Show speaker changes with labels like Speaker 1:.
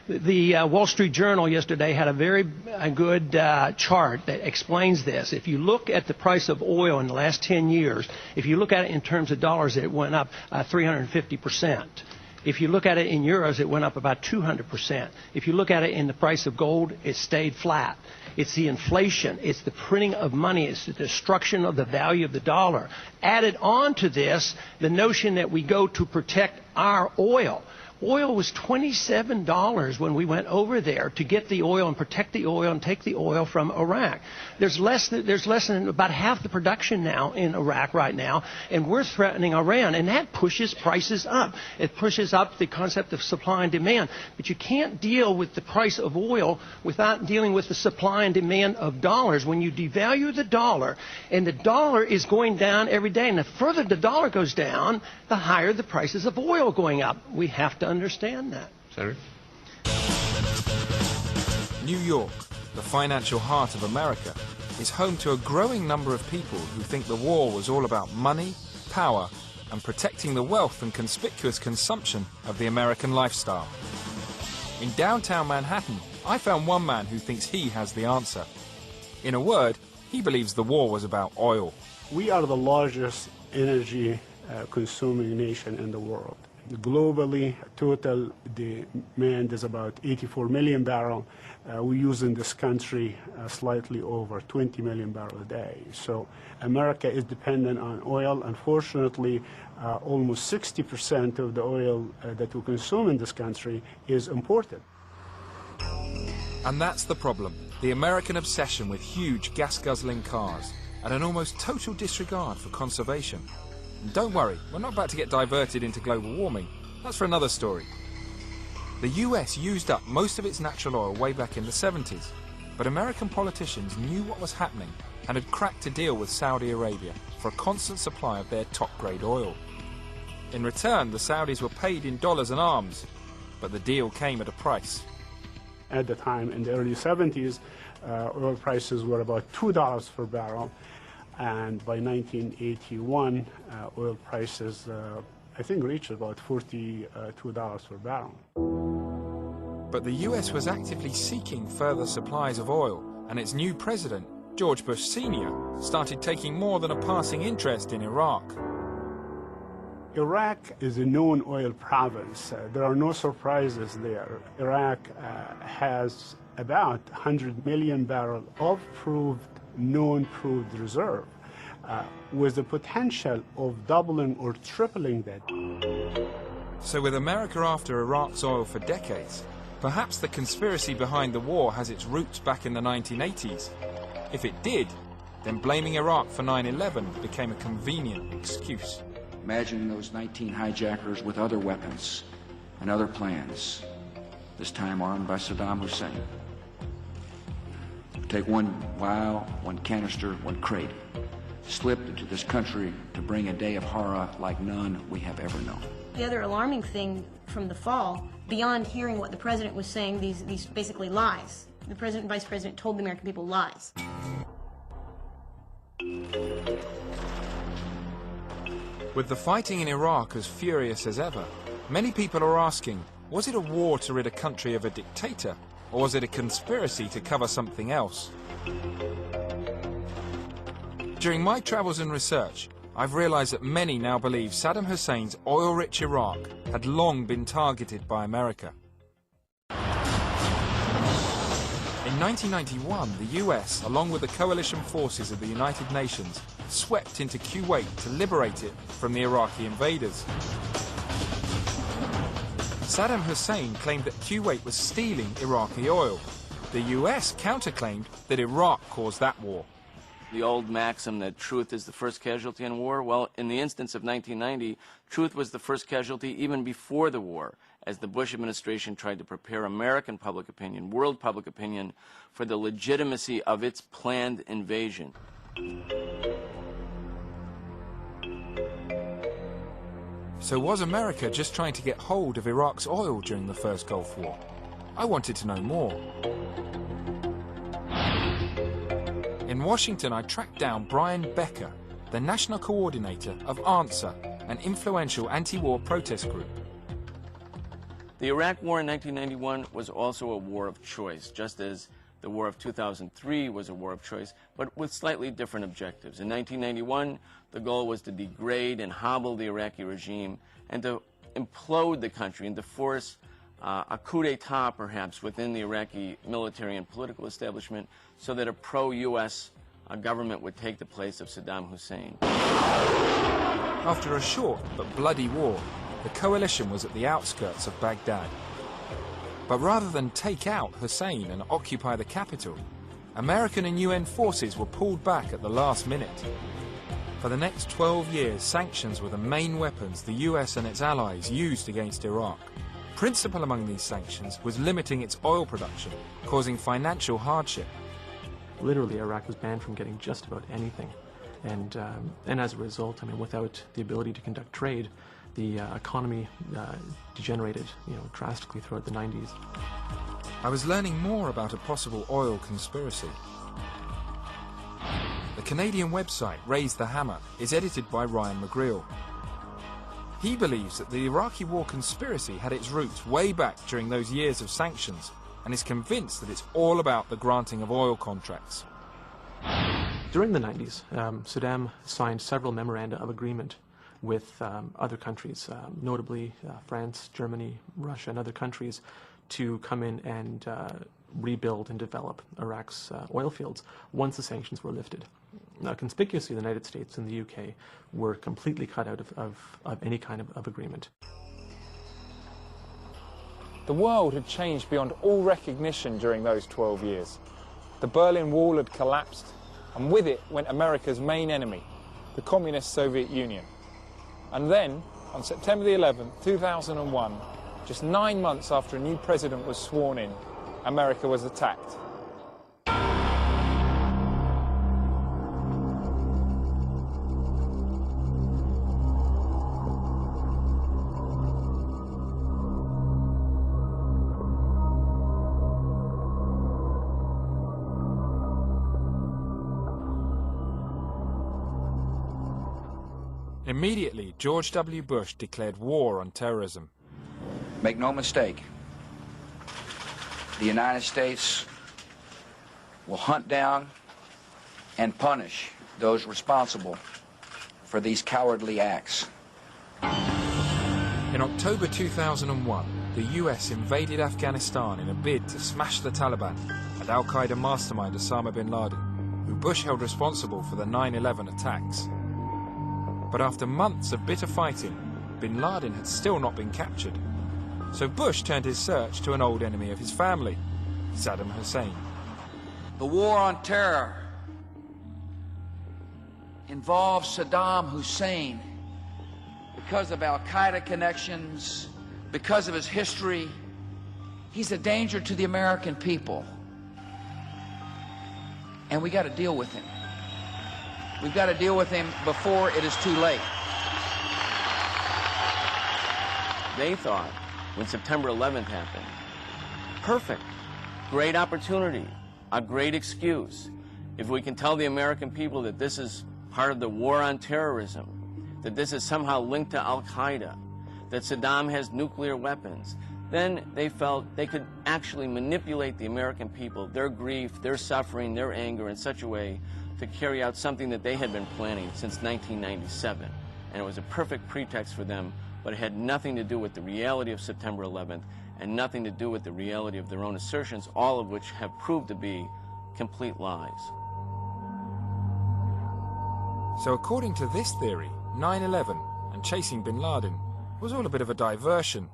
Speaker 1: The Wall Street Journal yesterday had a very good chart that explains this. If you look at the price of oil in the last 10 years, if you look at it in terms of dollars, it went up 350%. If you look at it in euros, it went up about 200%. If you look at it in the price of gold, it stayed flat. It's the inflation. It's the printing of money. It's the destruction of the value of the dollar. Added on to this, the notion that we go to protect our oil. Oil was $27 when we went over there to get the oil and protect the oil and take the oil from Iraq. There's less than about half the production now in Iraq right now, and we're threatening Iran, and that pushes prices up. It pushes up the concept of supply and demand. But you can't deal with the price of oil without dealing with the supply and demand of dollars. When you devalue the dollar, and the dollar is going down every day, and the further the dollar goes down, the higher the prices of oil going up. We have to understand that.
Speaker 2: Senator?
Speaker 3: New York, the financial heart of America, is home to a growing number of people who think the war was all about money, power, and protecting the wealth and conspicuous consumption of the American lifestyle. In downtown Manhattan, I found one man who thinks he has the answer. In a word, he believes the war was about oil.
Speaker 4: We are the largest energy consuming nation in the world. Globally, total demand is about 84 million barrels. We use in this country slightly over 20 million barrels a day. So America is dependent on oil. Unfortunately, almost 60% of the oil that we consume in this country is imported.
Speaker 3: And that's the problem, the American obsession with huge gas-guzzling cars and an almost total disregard for conservation. And don't worry, we're not about to get diverted into global warming. That's for another story. The US used up most of its natural oil way back in the 70s, but American politicians knew what was happening and had cracked a deal with Saudi Arabia for a constant supply of their top-grade oil. In return, the Saudis were paid in dollars and arms, but the deal came at a price.
Speaker 4: At the time, in the early 70s, oil prices were about $2 per barrel. And by 1981, oil prices, I think, reached about $42 per barrel.
Speaker 3: But the US was actively seeking further supplies of oil, and its new president, George Bush Sr., started taking more than a passing interest in Iraq.
Speaker 4: Iraq is a known oil province. There are no surprises there. Iraq has about 100 million barrels of known proved reserve, with the potential of doubling or tripling that.
Speaker 3: So with America after Iraq's oil for decades, perhaps the conspiracy behind the war has its roots back in the 1980s. If it did, then blaming Iraq for 9/11 became a convenient excuse.
Speaker 5: Imagine those 19 hijackers with other weapons and other plans, this time armed by Saddam Hussein. Take one vial, one canister, one crate, slipped into this country to bring a day of horror like none we have ever known.
Speaker 6: The other alarming thing from the fall, beyond hearing what the president was saying, these basically lies. The president and vice president told the American people lies.
Speaker 3: With the fighting in Iraq as furious as ever, many people are asking, was it a war to rid a country of a dictator, or was it a conspiracy to cover something else? During my travels and research, I've realized that many now believe Saddam Hussein's oil-rich Iraq had long been targeted by America. In 1991, the US, along with the coalition forces of the United Nations, swept into Kuwait to liberate it from the Iraqi invaders. Saddam Hussein claimed that Kuwait was stealing Iraqi oil. The US counterclaimed that Iraq caused that war.
Speaker 7: The old maxim that truth is the first casualty in war, well, in the instance of 1990, truth was the first casualty even before the war, as the Bush administration tried to prepare American public opinion, world public opinion, for the legitimacy of its planned invasion.
Speaker 3: So was America just trying to get hold of Iraq's oil during the first Gulf War? I wanted to know more. In Washington, I tracked down Brian Becker, the national coordinator of ANSWER, an influential anti-war protest group.
Speaker 7: The Iraq War in 1991 was also a war of choice, just as the war of 2003 was a war of choice, but with slightly different objectives. In 1991, the goal was to degrade and hobble the Iraqi regime and to implode the country and to force a coup d'etat, perhaps, within the Iraqi military and political establishment so that a pro-U.S. government would take the place of Saddam Hussein.
Speaker 3: After a short but bloody war, the coalition was at the outskirts of Baghdad. But rather than take out Hussein and occupy the capital, American and UN forces were pulled back at the last minute. For the next 12 years, sanctions were the main weapons the US and its allies used against Iraq. Principal among these sanctions was limiting its oil production, causing financial hardship.
Speaker 2: Literally, Iraq was banned from getting just about anything. And as a result, I mean, without the ability to conduct trade, the economy degenerated, drastically throughout the 90s.
Speaker 3: I was learning more about a possible oil conspiracy. The Canadian website Raise the Hammer is edited by Ryan McGreal. He believes that the Iraqi war conspiracy had its roots way back during those years of sanctions and is convinced that it's all about the granting of oil contracts.
Speaker 2: During the 90s, Saddam signed several memoranda of agreement with other countries, notably France, Germany, Russia, and other countries, to come in and rebuild and develop Iraq's oil fields once the sanctions were lifted. Now, conspicuously, the United States and the UK were completely cut out of any kind of agreement.
Speaker 8: The world had changed beyond all recognition during those 12 years. The Berlin Wall had collapsed, and with it went America's main enemy, the communist Soviet Union. And then, on September the 11th, 2001, just 9 months after a new president was sworn in, America was attacked.
Speaker 3: Immediately, George W. Bush declared war on terrorism.
Speaker 5: Make no mistake, the United States will hunt down and punish those responsible for these cowardly acts.
Speaker 3: In October 2001, the US invaded Afghanistan in a bid to smash the Taliban and al-Qaeda mastermind Osama bin Laden, who Bush held responsible for the 9/11 attacks. But after months of bitter fighting, bin Laden had still not been captured. So Bush turned his search to an old enemy of his family, Saddam Hussein.
Speaker 5: The war on terror involves Saddam Hussein because of al-Qaeda connections, because of his history. He's a danger to the American people. And we got to deal with him. We've got to deal with him before it is too late.
Speaker 7: They thought, when September 11th happened, perfect, great opportunity, a great excuse. If we can tell the American people that this is part of the war on terrorism, that this is somehow linked to al-Qaeda, that Saddam has nuclear weapons, then they felt they could actually manipulate the American people, their grief, their suffering, their anger in such a way to carry out something that they had been planning since 1997. And it was a perfect pretext for them, but it had nothing to do with the reality of September 11th and nothing to do with the reality of their own assertions, all of which have proved to be complete lies.
Speaker 3: So according to this theory, 9/11 and chasing bin Laden was all a bit of a diversion